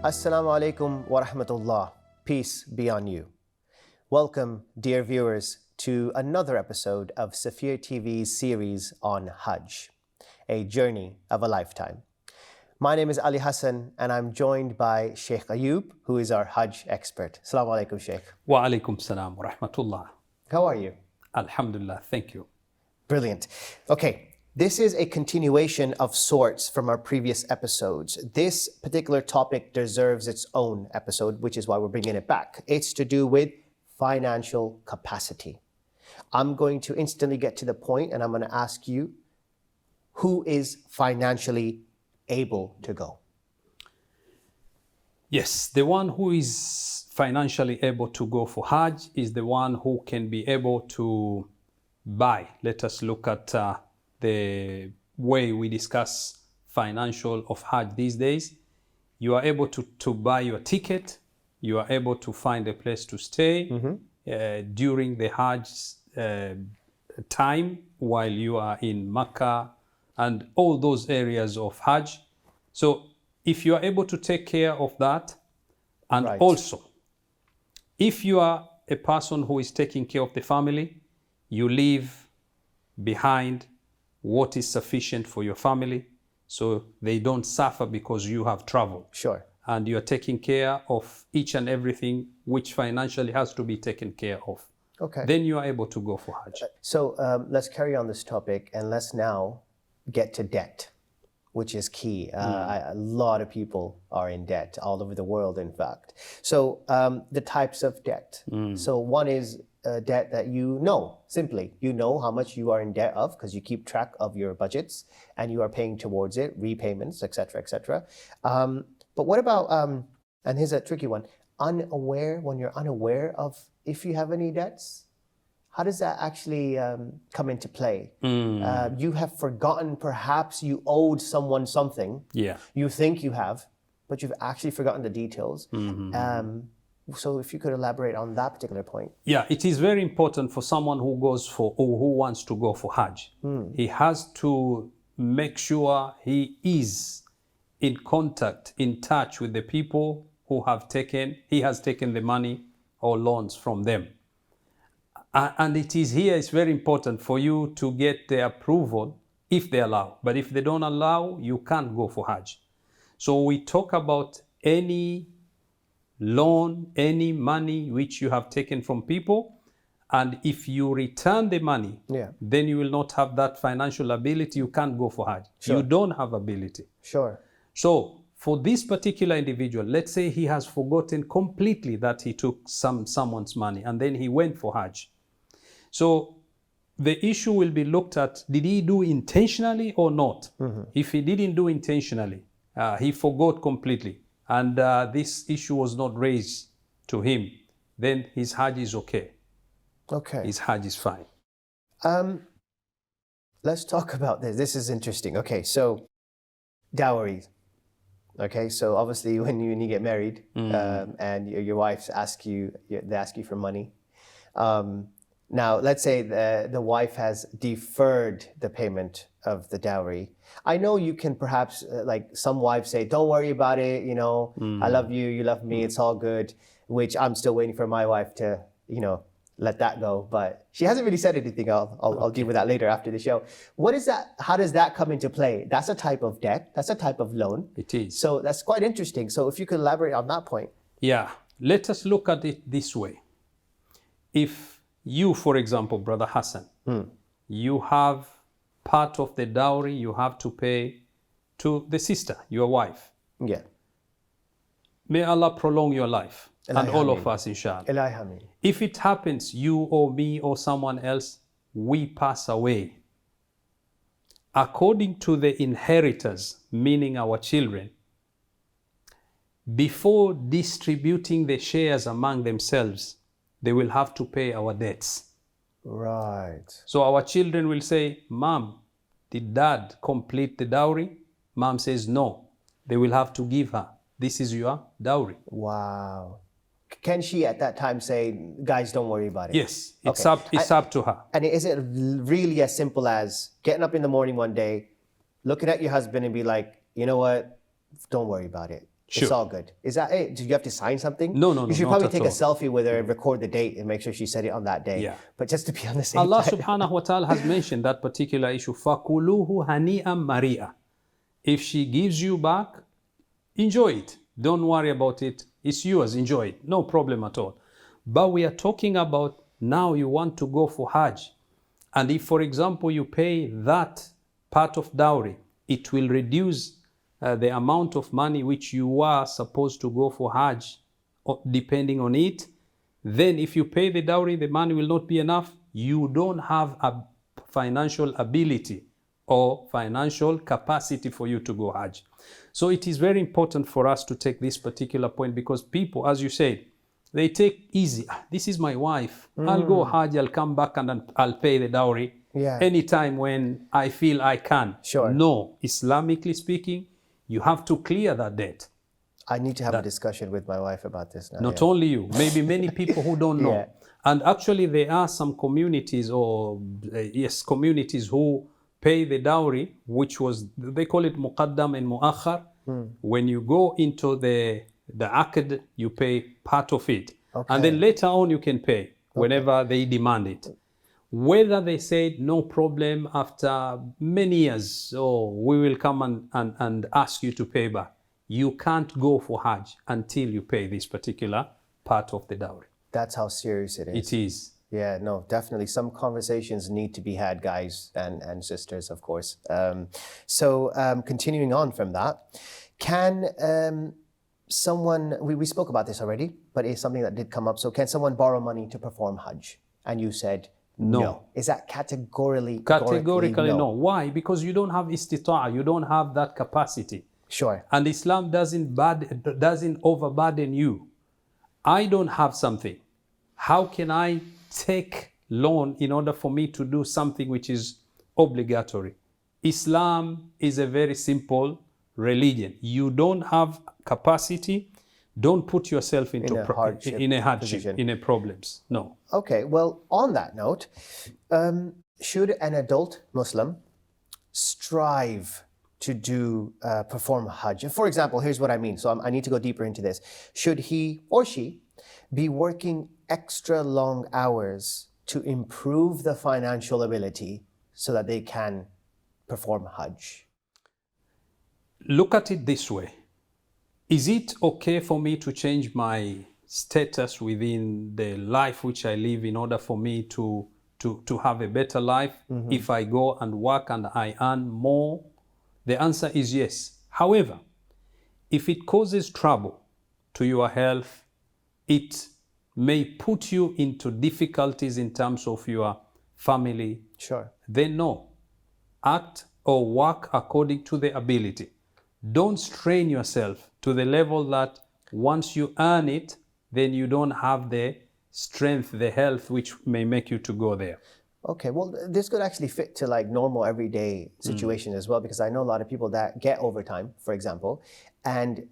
Assalamu alaikum wa rahmatullah. Peace be on you. Welcome, dear viewers, to another episode of Safir TV's series on Hajj, a journey of a lifetime. My name is Ali Hassan, and I'm joined by Sheikh Ayoub, who is our Hajj expert. Assalamu alaikum, Sheikh. Wa alaikum salam wa rahmatullah. How are you? Alhamdulillah, thank you. Brilliant. Okay, this is a continuation of sorts from our previous episodes. This particular topic deserves its own episode, which is why we're bringing it back. It's to do with financial capacity. I'm going to instantly get to the point, and I'm going to ask you, who is financially able to go? Yes, the one who is financially able to go for Hajj is the one who can be able to buy. Let us look at the way we discuss financial of Hajj these days. You are able to buy your ticket. You are able to find a place to stay during the Hajj time while you are in Mecca and all those areas of Hajj. So if you are able to take care of that, and Right. also if you are a person who is taking care of the family, you leave behind what is sufficient for your family so they don't suffer because you have traveled. Sure. And you are taking care of each and everything which financially has to be taken care of. Okay. Then you are able to go for Hajj. So let's carry on this topic, and let's now get to debt, which is key. A lot of people are in debt all over the world, in fact. So the types of debt. So one is debt that simply, you know how much you are in debt of because you keep track of your budgets and you are paying towards it, repayments, etc., etc. But what about, and here's a tricky one, when you're unaware of if you have any debts? How does that actually come into play? You have forgotten, perhaps you owed someone something. Yeah. You think you have, but you've actually forgotten the details. So if you could elaborate on that particular point. Yeah, it is very important for someone who goes for or who wants to go for Hajj. He has to make sure he is in contact, in touch with the people who he has taken the money or loans from them. And it's very important for you to get the approval if they allow. But if they don't allow, you can't go for Hajj. So we talk about any loan, any money which you have taken from people. And if you return the money, then you will not have that financial ability. You can't go for Hajj. Sure. You don't have ability. Sure. So for this particular individual, let's say he has forgotten completely that he took someone's money and then he went for Hajj. So the issue will be looked at, did he do intentionally or not? If he didn't do intentionally, he forgot completely, and this issue was not raised to him, then his Hajj is okay. Okay. His Hajj is fine. Let's talk about this. This is interesting. Okay, so dowry. Okay, so obviously when you get married and your wife they ask you for money. Now, let's say the wife has deferred the payment of the dowry. I know you can perhaps, like some wives say, don't worry about it, I love you, you love me, it's all good, which I'm still waiting for my wife to, let that go. But she hasn't really said anything. I'll deal with that later after the show. What is that? How does that come into play? That's a type of debt. That's a type of loan. It is. So that's quite interesting. So if you could elaborate on that point. Yeah, let us look at it this way. If you, for example, Brother Hassan, you have part of the dowry you have to pay to the sister, your wife. Yeah. May Allah prolong your life and all of us, inshallah. If it happens, you or me or someone else, we pass away. According to the inheritors, meaning our children, before distributing the shares among themselves, they will have to pay our debts. Right. So our children will say, Mom, did Dad complete the dowry? Mom says, no. They will have to give her. This is your dowry. Wow. Can she at that time say, guys, don't worry about it? Yes, it's up to her. And is it really as simple as getting up in the morning one day, looking at your husband and be like, you know what, don't worry about it. It's Sure. all good. Is that it? Do you have to sign something? No, no, You no, should not probably at take a all. selfie with her and record the date and make sure she said it on that day. Yeah. But just to be on the same Allah side. subhanahu wa ta'ala has mentioned that particular issue. فَكُلُوهُ هَنِيئًا مَرِيئًا. If she gives you back, enjoy it. Don't worry about it. It's yours. Enjoy it. No problem at all. But we are talking about now you want to go for Hajj. And if, for example, you pay that part of dowry, it will reduce the amount of money which you are supposed to go for Hajj, depending on it. Then if you pay the dowry, the money will not be enough. You don't have a financial ability or financial capacity for you to go Hajj. So it is very important for us to take this particular point, because people, as you said, they take easy. This is my wife. I'll go Hajj, I'll come back and I'll pay the dowry anytime when I feel I can. Sure. No, Islamically speaking, you have to clear that debt. I need to have a discussion with my wife about this now. Not only you, maybe many people who don't know. Yeah. And actually there are some communities communities who pay the dowry, which was, they call it muqaddam and muakhar. When you go into the aqd, you pay part of it. And then later on you can pay whenever they demand it. Whether they said no problem after many years, we will come and ask you to pay back. You can't go for Hajj until you pay this particular part of the dowry. That's how serious it is. It is. Yeah, no, definitely. Some conversations need to be had, guys and sisters, of course. Continuing on from that, can someone, we spoke about this already, but it's something that did come up. So can someone borrow money to perform Hajj? And you said no. Is that categorically no? Why? Because you don't have istita'a, you don't have that capacity. Sure. And Islam doesn't overburden you. I don't have something. How can I take loan in order for me to do something which is obligatory? Islam is a very simple religion. You don't have capacity, don't put yourself into in a hardship, in a problems. No. Okay, well, on that note, should an adult Muslim strive to perform Hajj? For example, here's what I mean. So I need to go deeper into this. Should he or she be working extra long hours to improve the financial ability so that they can perform Hajj? Look at it this way. Is it okay for me to change my status within the life which I live in order for me to have a better life if I go and work and I earn more? The answer is yes. However, if it causes trouble to your health, it may put you into difficulties in terms of your family. Sure. Then no. Act or work according to the ability. Don't strain yourself to the level that once you earn it, then you don't have the strength, the health, which may make you to go there. Okay, well, this could actually fit to like normal everyday situations as well, because I know a lot of people that get overtime, for example, and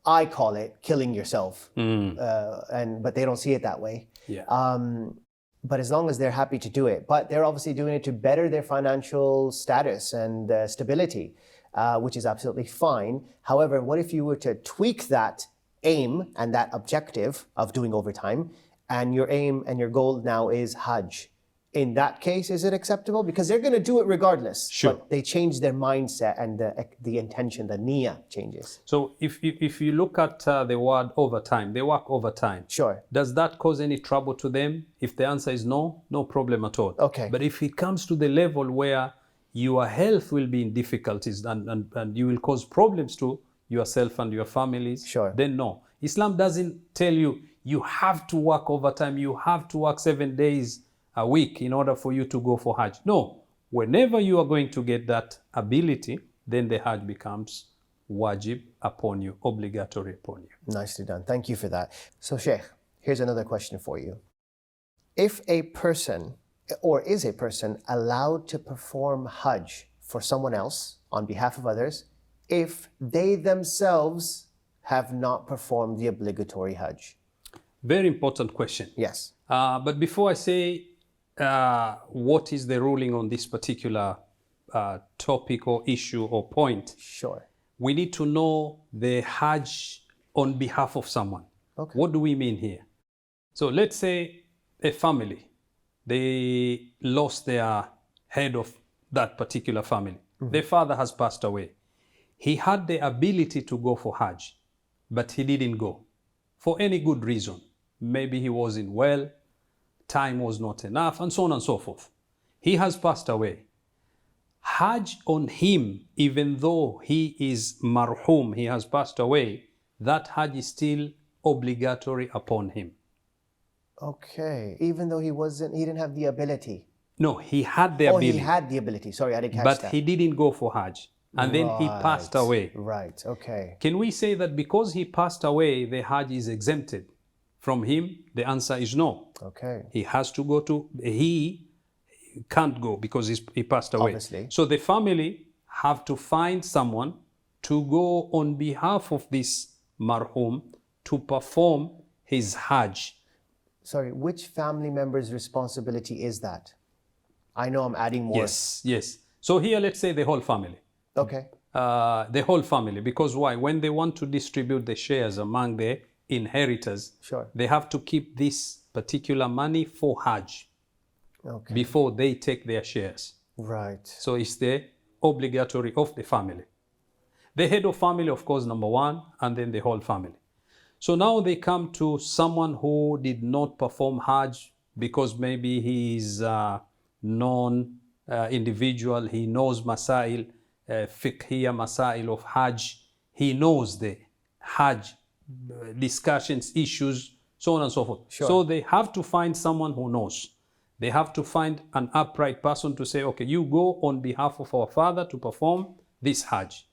I call it killing yourself, but they don't see it that way. Yeah. But as long as they're happy to do it, but they're obviously doing it to better their financial status and stability, which is absolutely fine. However, what if you were to tweak that aim and that objective of doing overtime, and your aim and your goal now is Hajj? In that case, is it acceptable? Because they're going to do it regardless. Sure. But they change their mindset and the intention, the niyyah changes. So if you look at the word overtime, they work overtime. Sure. Does that cause any trouble to them? If the answer is no, no problem at all. Okay. But if it comes to the level where your health will be in difficulties and you will cause problems to yourself and your families, sure, then no. Islam doesn't tell you you have to work overtime, you have to work 7 days a week in order for you to go for Hajj. No, whenever you are going to get that ability, then the Hajj becomes wajib upon you, obligatory upon you. Nicely done. Thank you for that. So Sheikh, here's another question for you. If a person, or is a person allowed to perform Hajj for someone else on behalf of others if they themselves have not performed the obligatory Hajj? Very important question. Yes. But before I say what is the ruling on this particular topic or issue or point, sure, we need to know the Hajj on behalf of someone. Okay. What do we mean here? So let's say a family, they lost their head of that particular family. Their father has passed away. He had the ability to go for Hajj, but he didn't go for any good reason. Maybe he wasn't well, time was not enough, and so on and so forth. He has passed away. Hajj on him, even though he is marhum, he has passed away, that Hajj is still obligatory upon him. Okay. Even though he didn't have the ability. No, he had the Oh, ability. he had the ability. Sorry, I didn't catch But that. he didn't go for Hajj. And then he passed away. Right. Okay. Can we say that because he passed away, the Hajj is exempted from him? The answer is no. Okay. He has to go to, he can't go because he passed away. Obviously. So the family have to find someone to go on behalf of this marhum to perform his Hajj. Sorry, which family member's responsibility is that? I know I'm adding more. Yes. So here, let's say the whole family. Okay. The whole family. Because why? When they want to distribute the shares among the inheritors, Sure. they have to keep this particular money for Hajj Okay. before they take their shares. Right. So it's the obligatory of the family. The head of family, of course, number one, and then the whole family. So now they come to someone who did not perform Hajj because maybe he is a non-individual, he knows masail, fiqhiyya masail of Hajj, he knows the Hajj discussions, issues, so on and so forth. Sure. So they have to find someone who knows. They have to find an upright person to say, okay, you go on behalf of our father to perform this Hajj.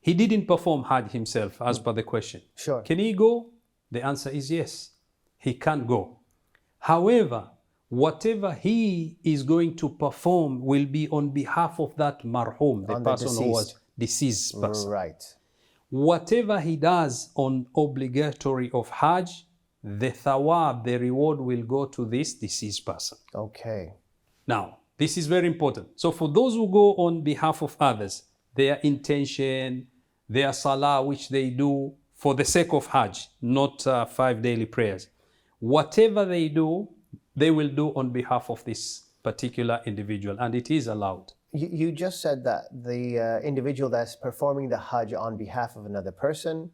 He didn't perform Hajj himself, as per the question. Sure. Can he go? The answer is yes. He can go. However, whatever he is going to perform will be on behalf of that marhum, the person who was deceased person. Right. Whatever he does on obligatory of Hajj, the thawab, the reward will go to this deceased person. Okay. Now, this is very important. So for those who go on behalf of others, their intention, their salah, which they do for the sake of Hajj, not 5 daily prayers. Whatever they do, they will do on behalf of this particular individual, and it is allowed. You just said that the individual that's performing the Hajj on behalf of another person,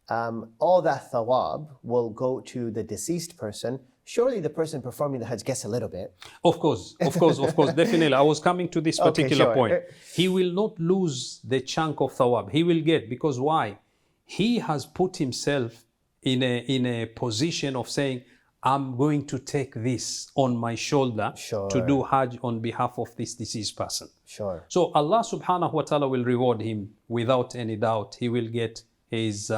all that thawab will go to the deceased person. Surely the person performing the Hajj gets a little bit. Of course, definitely. I was coming to this particular sure. point. He will not lose the chunk of thawab. He will get, because why? He has put himself in a position of saying, I'm going to take this on my shoulder to do Hajj on behalf of this deceased person. Sure. So Allah subhanahu wa ta'ala will reward him without any doubt. He will get his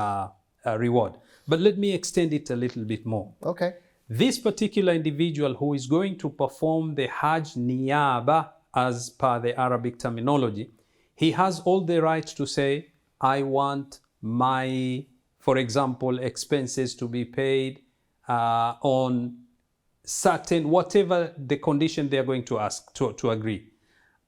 reward. But let me extend it a little bit more. Okay. This particular individual who is going to perform the Hajj niyaba, as per the Arabic terminology, he has all the rights to say, I want my, for example, expenses to be paid on certain, whatever the condition they are going to ask, to agree.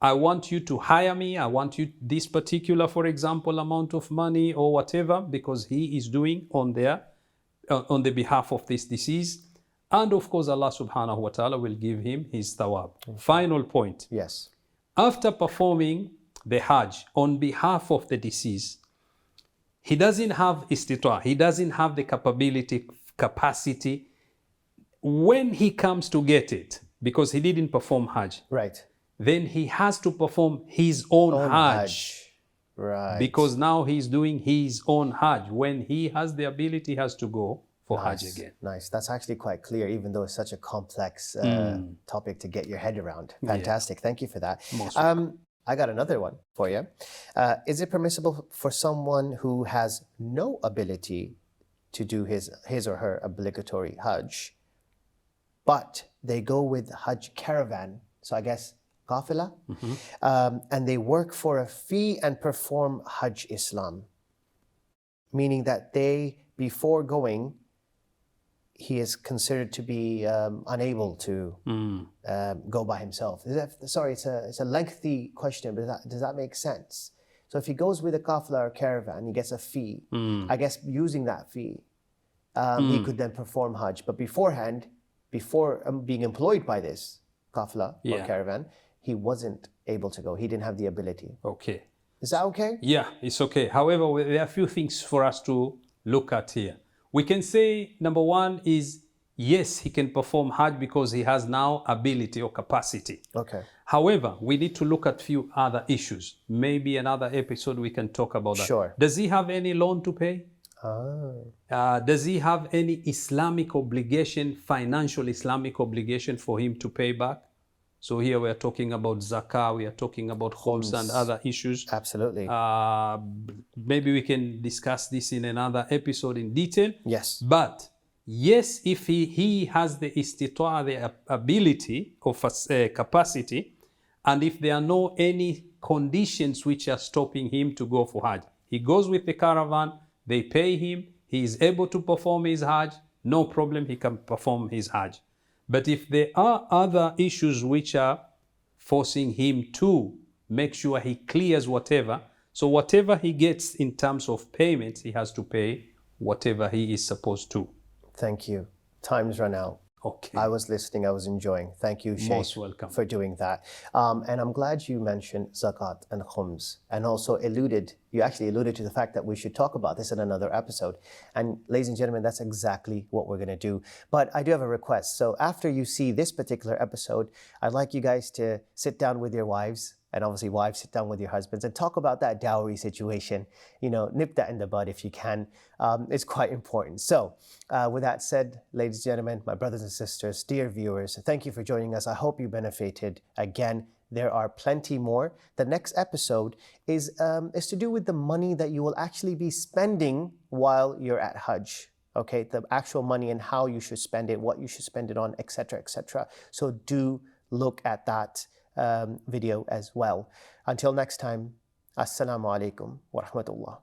I want you to hire me, I want you this particular, for example, amount of money or whatever, because he is doing on the behalf of this deceased. And of course, Allah subhanahu wa ta'ala will give him his thawab. Final point. Yes. After performing the Hajj on behalf of the deceased, he doesn't have istitwa, he doesn't have the capacity. When he comes to get it, because he didn't perform Hajj, Right. then he has to perform his own Hajj. Right. Because now he's doing his own Hajj. When he has the ability, he has to go for Hajj again. Nice. That's actually quite clear, even though it's such a complex topic to get your head around. Fantastic. Thank you for that. I got another one for you. Is it permissible for someone who has no ability to do his or her obligatory Hajj, but they go with Hajj caravan, so I guess qafila, and they work for a fee and perform Hajj Islam, meaning that they, before going, he is considered to be unable to go by himself. Sorry, it's a lengthy question, but does that make sense? So if he goes with a kafla or caravan, he gets a fee. I guess using that fee, he could then perform Hajj. But beforehand, before being employed by this kafla or caravan, he wasn't able to go. He didn't have the ability. Okay. Is that okay? Yeah, it's okay. However, there are a few things for us to look at here. We can say number one is, yes, he can perform Hajj because he has now ability or capacity. Okay. However, we need to look at few other issues. Maybe another episode we can talk about that. Sure. Does he have any loan to pay? Does he have any Islamic obligation, financial Islamic obligation for him to pay back? So here we are talking about zakah, we are talking about khums and other issues. Absolutely. Maybe we can discuss this in another episode in detail. Yes. But yes, if he has the istita'a, the ability of capacity, and if there are no any conditions which are stopping him to go for Hajj, he goes with the caravan, they pay him, he is able to perform his Hajj, no problem, he can perform his Hajj. But if there are other issues which are forcing him to make sure he clears whatever, so whatever he gets in terms of payments, he has to pay whatever he is supposed to. Thank you. Time's run out. Okay. I was listening, I was enjoying. Thank you, Sheikh, Most welcome. for doing that. And I'm glad you mentioned zakat and khums, and also you actually alluded to the fact that we should talk about this in another episode. And ladies and gentlemen, that's exactly what we're going to do. But I do have a request. So after you see this particular episode, I'd like you guys to sit down with your wives, and obviously wives, sit down with your husbands and talk about that dowry situation. You know, nip that in the bud if you can. It's quite important. So with that said, ladies and gentlemen, my brothers and sisters, dear viewers, thank you for joining us. I hope you benefited. Again, there are plenty more. The next episode is to do with the money that you will actually be spending while you're at Hajj. Okay, the actual money and how you should spend it, what you should spend it on, etc., etc. So do look at that video as well. Until next time, Assalamu alaikum wa rahmatullah.